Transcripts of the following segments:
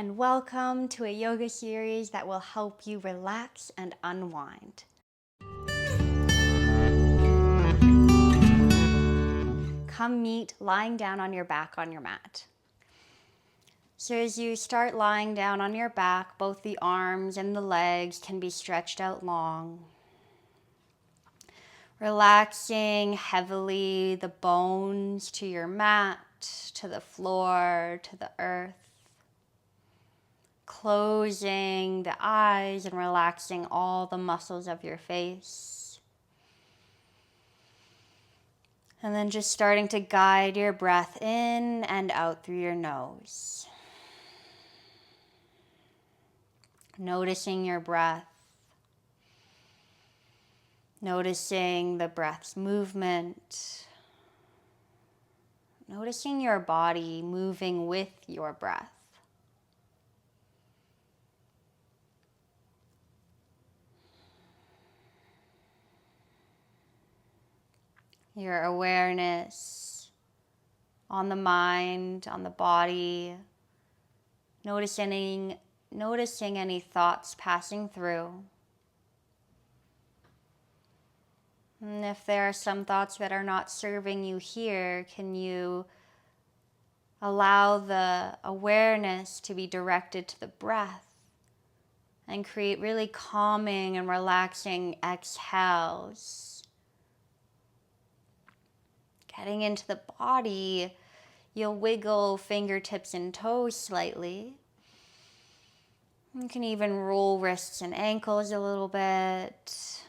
and welcome to a yoga series that will help you relax and unwind. Come meet lying down on your back on your mat. So as you start lying down on your back, both the arms and the legs can be stretched out long. Relaxing heavily the bones to your mat, to the floor, to the earth. Closing the eyes and relaxing all the muscles of your face. And then just starting to guide your breath in and out through your nose. Noticing your breath. Noticing the breath's movement. Noticing your body moving with your breath. Your awareness on the mind, on the body, noticing any thoughts passing through. And if there are some thoughts that are not serving you here, can you allow the awareness to be directed to the breath and create really calming and relaxing exhales? Getting into the body, you'll wiggle fingertips and toes slightly. You can even roll wrists and ankles a little bit.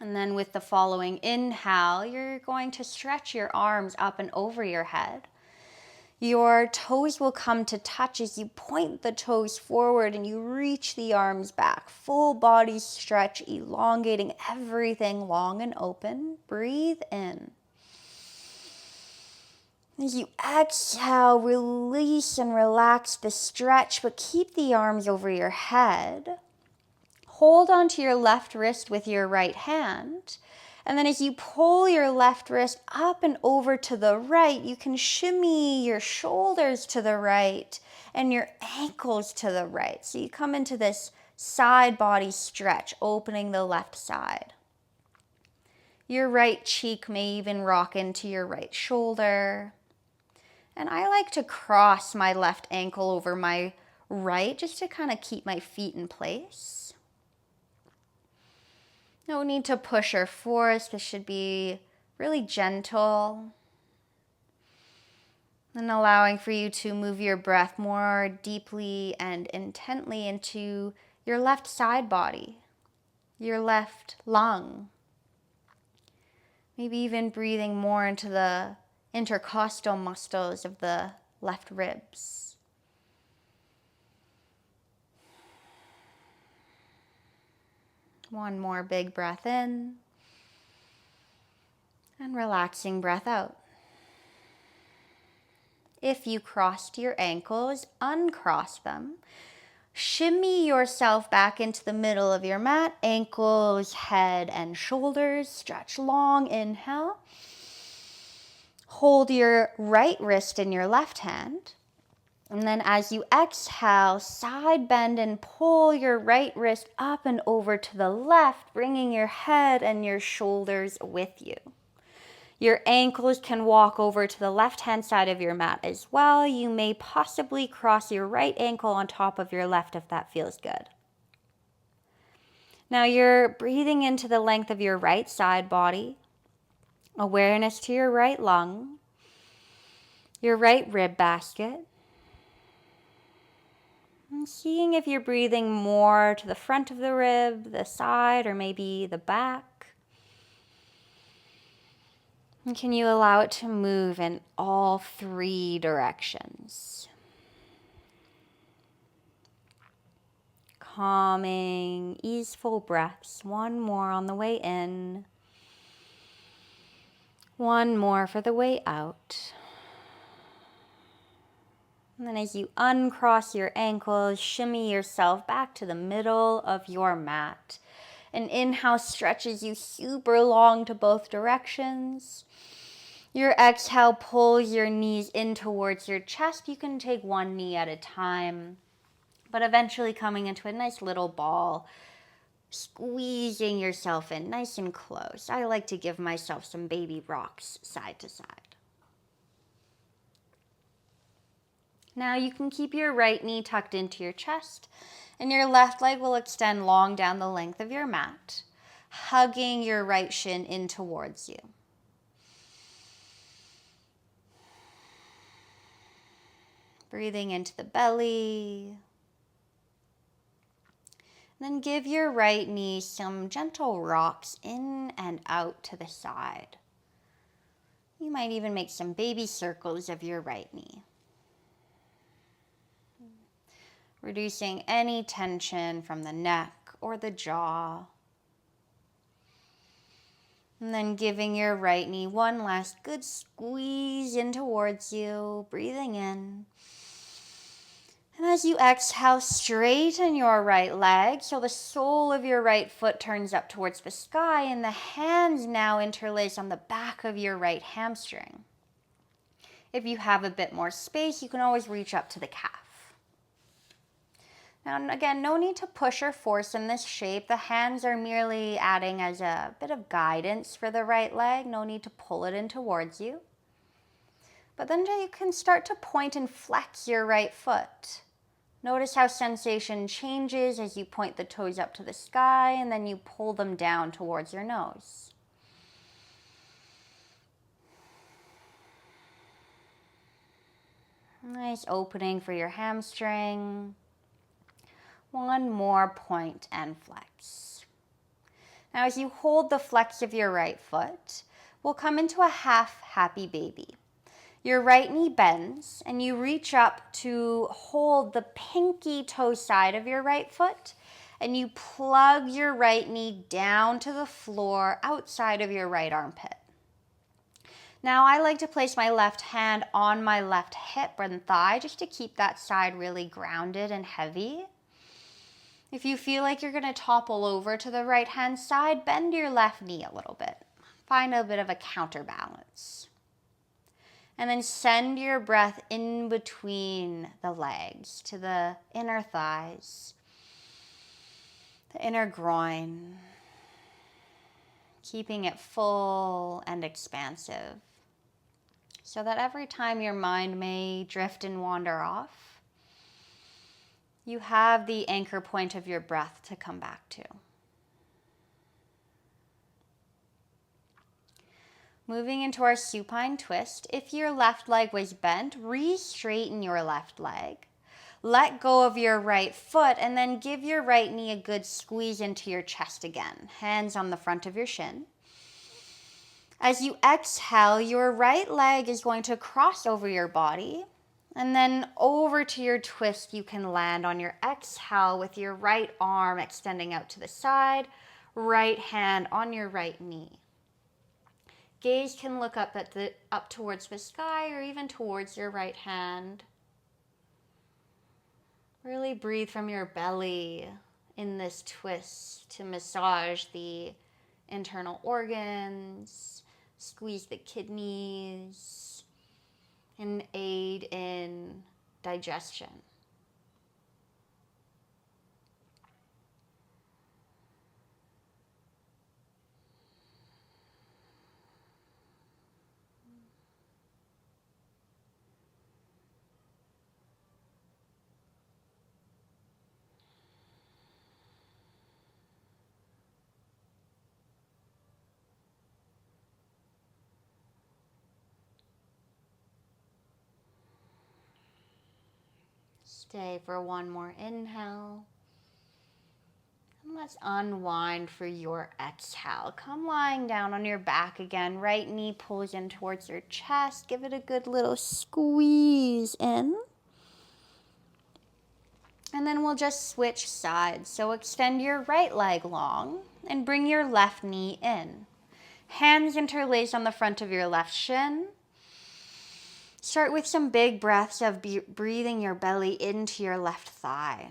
And then with the following inhale, you're going to stretch your arms up and over your head. Your toes will come to touch as you point the toes forward and you reach the arms back. Full body stretch, elongating everything long and open. Breathe in. As you exhale, release and relax the stretch, but keep the arms over your head. Hold onto your left wrist with your right hand. And then as you pull your left wrist up and over to the right, you can shimmy your shoulders to the right and your ankles to the right. So you come into this side body stretch, opening the left side. Your right cheek may even rock into your right shoulder. And I like to cross my left ankle over my right just to kind of keep my feet in place. No need to push or force. This should be really gentle. And allowing for you to move your breath more deeply and intently into your left side body, your left lung. Maybe even breathing more into the intercostal muscles of the left ribs. One more big breath in and relaxing breath out. If you crossed your ankles, uncross them. Shimmy yourself back into the middle of your mat, ankles, head, and shoulders. Stretch long, inhale. Hold your right wrist in your left hand. And then as you exhale, side bend and pull your right wrist up and over to the left, bringing your head and your shoulders with you. Your ankles can walk over to the left-hand side of your mat as well. You may possibly cross your right ankle on top of your left if that feels good. Now you're breathing into the length of your right side body, awareness to your right lung, your right rib basket, and seeing if you're breathing more to the front of the rib, the side, or maybe the back. And can you allow it to move in all three directions? Calming, easeful breaths. One more on the way in. One more for the way out. And then as you uncross your ankles, shimmy yourself back to the middle of your mat. An inhale stretches you super long to both directions. Your exhale pulls your knees in towards your chest. You can take one knee at a time, but eventually coming into a nice little ball, squeezing yourself in nice and close. I like to give myself some baby rocks side to side. Now you can keep your right knee tucked into your chest, and your left leg will extend long down the length of your mat, hugging your right shin in towards you. Breathing into the belly. Then give your right knee some gentle rocks in and out to the side. You might even make some baby circles of your right knee. Reducing any tension from the neck or the jaw. And then giving your right knee one last good squeeze in towards you, breathing in. And as you exhale, straighten your right leg so the sole of your right foot turns up towards the sky, and the hands now interlace on the back of your right hamstring. If you have a bit more space, you can always reach up to the calf. Now, again, no need to push or force in this shape. The hands are merely adding as a bit of guidance for the right leg. No need to pull it in towards you. But then you can start to point and flex your right foot. Notice how sensation changes as you point the toes up to the sky and then you pull them down towards your nose. Nice opening for your hamstring. One more point and flex. Now as you hold the flex of your right foot, we'll come into a half happy baby. Your right knee bends and you reach up to hold the pinky toe side of your right foot, and you plug your right knee down to the floor outside of your right armpit. Now I like to place my left hand on my left hip and thigh just to keep that side really grounded and heavy. If you feel like you're going to topple over to the right hand side, bend your left knee a little bit. Find a bit of a counterbalance. And then send your breath in between the legs to the inner thighs, the inner groin, keeping it full and expansive so that every time your mind may drift and wander off, you have the anchor point of your breath to come back to. Moving into our supine twist, if your left leg was bent, re-straighten your left leg. Let go of your right foot and then give your right knee a good squeeze into your chest again. Hands on the front of your shin. As you exhale, your right leg is going to cross over your body, and then over to your twist, you can land on your exhale with your right arm extending out to the side, right hand on your right knee. Gaze can look up towards the sky or even towards your right hand. Really breathe from your belly in this twist to massage the internal organs, squeeze the kidneys, and aid in digestion. Stay for one more inhale. And let's unwind for your exhale. Come lying down on your back again. Right knee pulls in towards your chest. Give it a good little squeeze in. And then we'll just switch sides. So extend your right leg long and bring your left knee in. Hands interlace on the front of your left shin. Start with some big breaths of breathing your belly into your left thigh.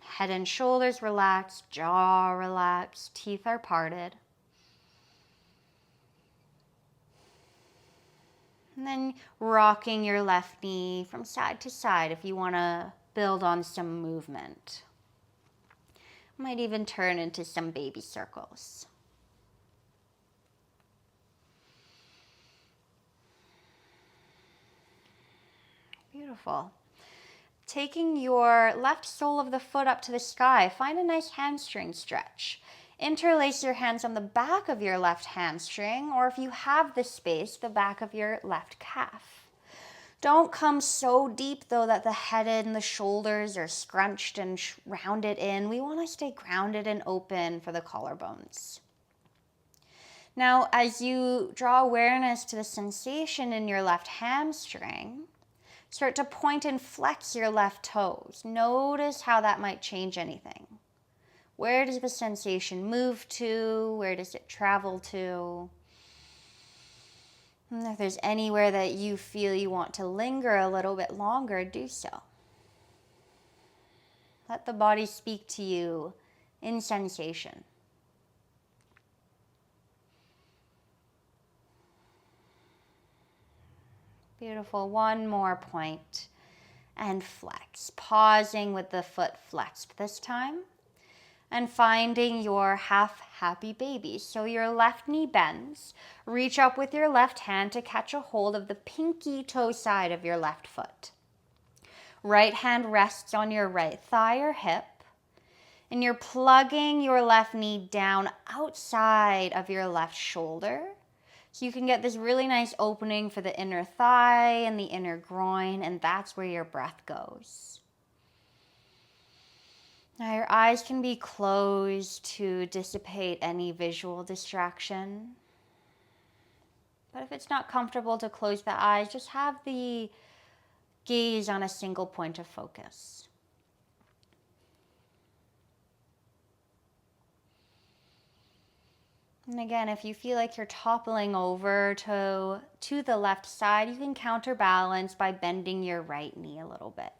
Head and shoulders relaxed, jaw relaxed, teeth are parted. And then rocking your left knee from side to side if you want to build on some movement. Might even turn into some baby circles. Beautiful. Taking your left sole of the foot up to the sky, find a nice hamstring stretch. Interlace your hands on the back of your left hamstring, or if you have the space, the back of your left calf. Don't come so deep though that the head and the shoulders are scrunched and rounded in. We want to stay grounded and open for the collarbones. Now, as you draw awareness to the sensation in your left hamstring, start to point and flex your left toes. Notice how that might change anything. Where does the sensation move to? Where does it travel to? And if there's anywhere that you feel you want to linger a little bit longer, do so. Let the body speak to you in sensation. Beautiful. One more point. And flex. Pausing with the foot flexed this time. And finding your half happy baby. So your left knee bends. Reach up with your left hand to catch a hold of the pinky toe side of your left foot. Right hand rests on your right thigh or hip. And you're plugging your left knee down outside of your left shoulder. So you can get this really nice opening for the inner thigh and the inner groin, and that's where your breath goes. Now your eyes can be closed to dissipate any visual distraction. But if it's not comfortable to close the eyes, just have the gaze on a single point of focus. And again, if you feel like you're toppling over to the left side, you can counterbalance by bending your right knee a little bit.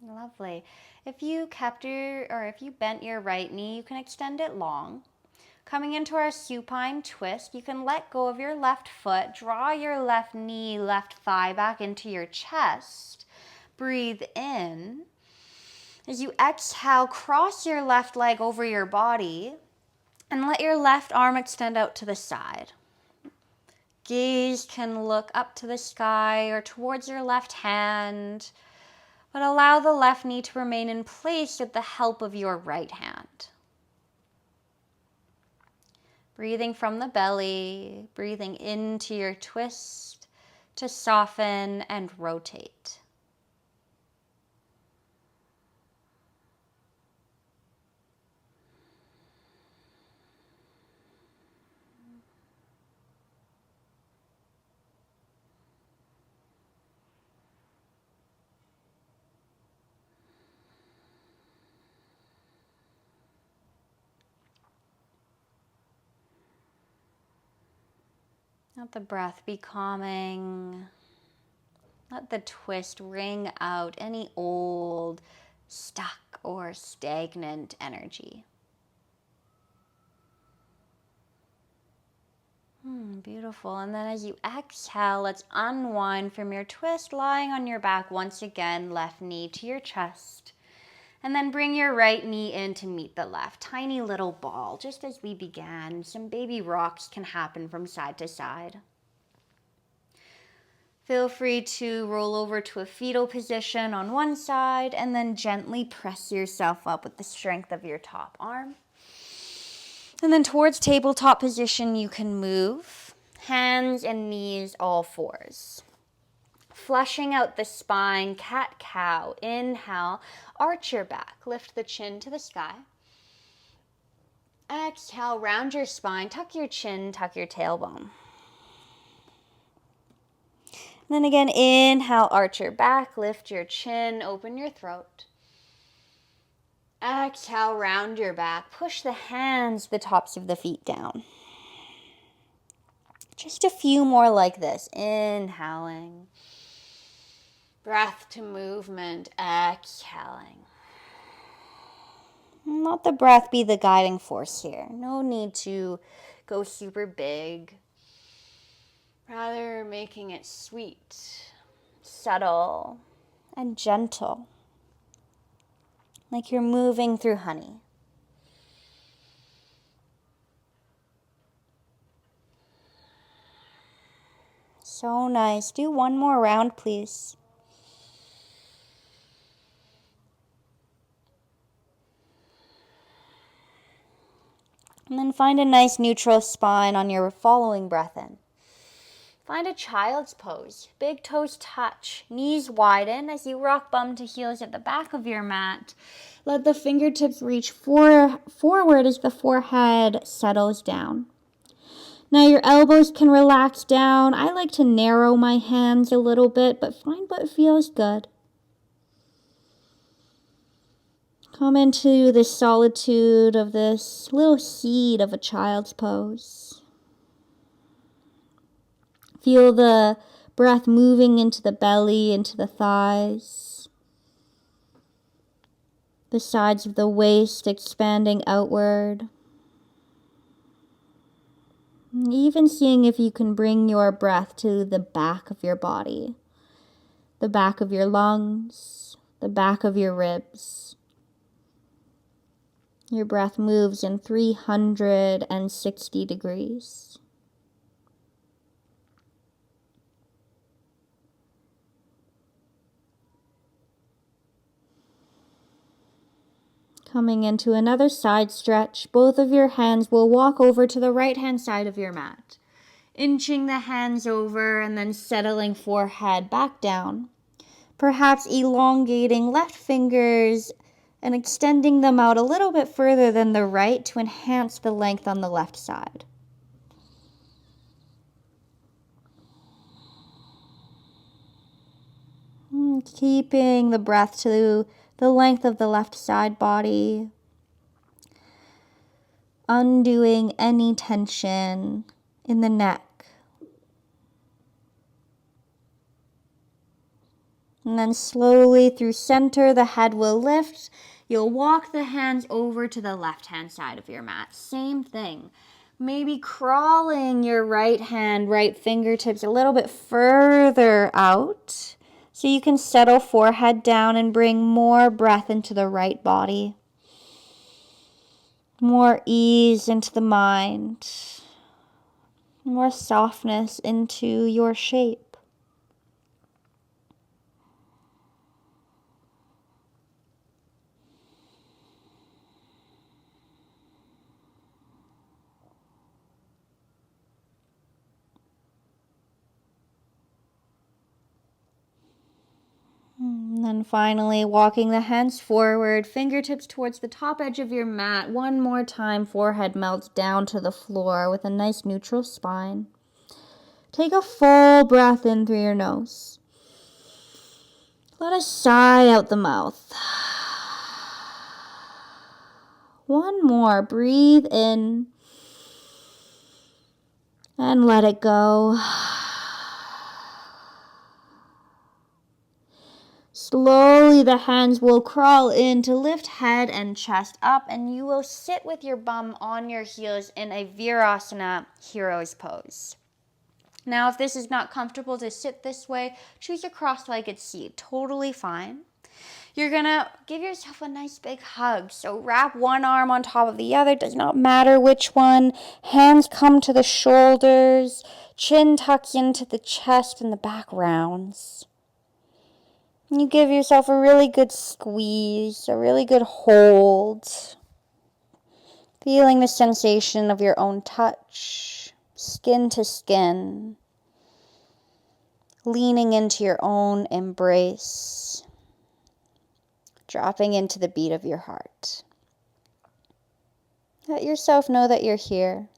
Lovely. If you bent your right knee, you can extend it long. Coming into our supine twist, you can let go of your left foot, draw your left knee, left thigh back into your chest. Breathe in. As you exhale, cross your left leg over your body and let your left arm extend out to the side. Gaze can look up to the sky or towards your left hand, but allow the left knee to remain in place with the help of your right hand. Breathing from the belly, breathing into your twist to soften and rotate. Let the breath be calming. Let the twist wring out any old, stuck, or stagnant energy. Beautiful. And then as you exhale, let's unwind from your twist, lying on your back once again, left knee to your chest. And then bring your right knee in to meet the left. Tiny little ball, just as we began. Some baby rocks can happen from side to side. Feel free to roll over to a fetal position on one side and then gently press yourself up with the strength of your top arm. And then towards tabletop position, you can move. Hands and knees, all fours. Flushing out the spine, cat-cow. Inhale, arch your back, lift the chin to the sky. Exhale, round your spine, tuck your chin, tuck your tailbone. And then again, inhale, arch your back, lift your chin, open your throat. Exhale, round your back. Push the hands, the tops of the feet down. Just a few more like this. Inhaling. Breath to movement. Exhaling. Let the breath be the guiding force here. No need to go super big. Rather, making it sweet, subtle, and gentle. Like you're moving through honey. So nice. Do one more round, please. And then find a nice neutral spine on your following breath in. Find a child's pose. Big toes touch. Knees widen as you rock bum to heels at the back of your mat. Let the fingertips reach forward as the forehead settles down. Now your elbows can relax down. I like to narrow my hands a little bit, but find what feels good. Come into the solitude of this little seed of a child's pose. Feel the breath moving into the belly, into the thighs. The sides of the waist expanding outward. Even seeing if you can bring your breath to the back of your body. The back of your lungs. The back of your ribs. Your breath moves in 360 degrees. Coming into another side stretch, both of your hands will walk over to the right-hand side of your mat. Inching the hands over and then settling forehead back down. Perhaps elongating left fingers and extending them out a little bit further than the right to enhance the length on the left side. Keeping the breath to the length of the left side body. Undoing any tension in the neck. And then slowly through center, the head will lift. You'll walk the hands over to the left-hand side of your mat. Same thing. Maybe crawling your right hand, right fingertips a little bit further out. So you can settle forehead down and bring more breath into the right body. More ease into the mind. More softness into your shape. And then finally, walking the hands forward, fingertips towards the top edge of your mat. One more time, forehead melts down to the floor with a nice neutral spine. Take a full breath in through your nose. Let a sigh out the mouth. One more. Breathe in and let it go. Slowly the hands will crawl in to lift head and chest up, and you will sit with your bum on your heels in a Virasana hero's pose. Now, if this is not comfortable to sit this way, choose a cross-legged seat. Totally fine. You're going to give yourself a nice big hug. So wrap one arm on top of the other. Does not matter which one. Hands come to the shoulders. Chin tucks into the chest and the back rounds. You give yourself a really good squeeze, a really good hold. Feeling the sensation of your own touch, skin to skin. Leaning into your own embrace. Dropping into the beat of your heart. Let yourself know that you're here.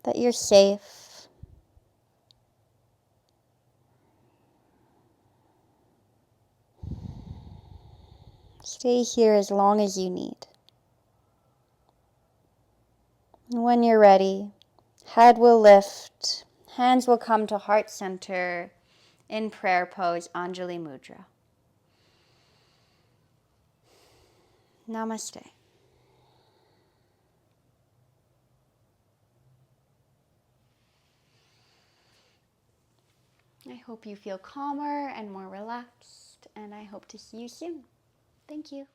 That you're safe. Stay here as long as you need. When you're ready, head will lift, hands will come to heart center in prayer pose, Anjali Mudra. Namaste. I hope you feel calmer and more relaxed, and I hope to see you soon. Thank you.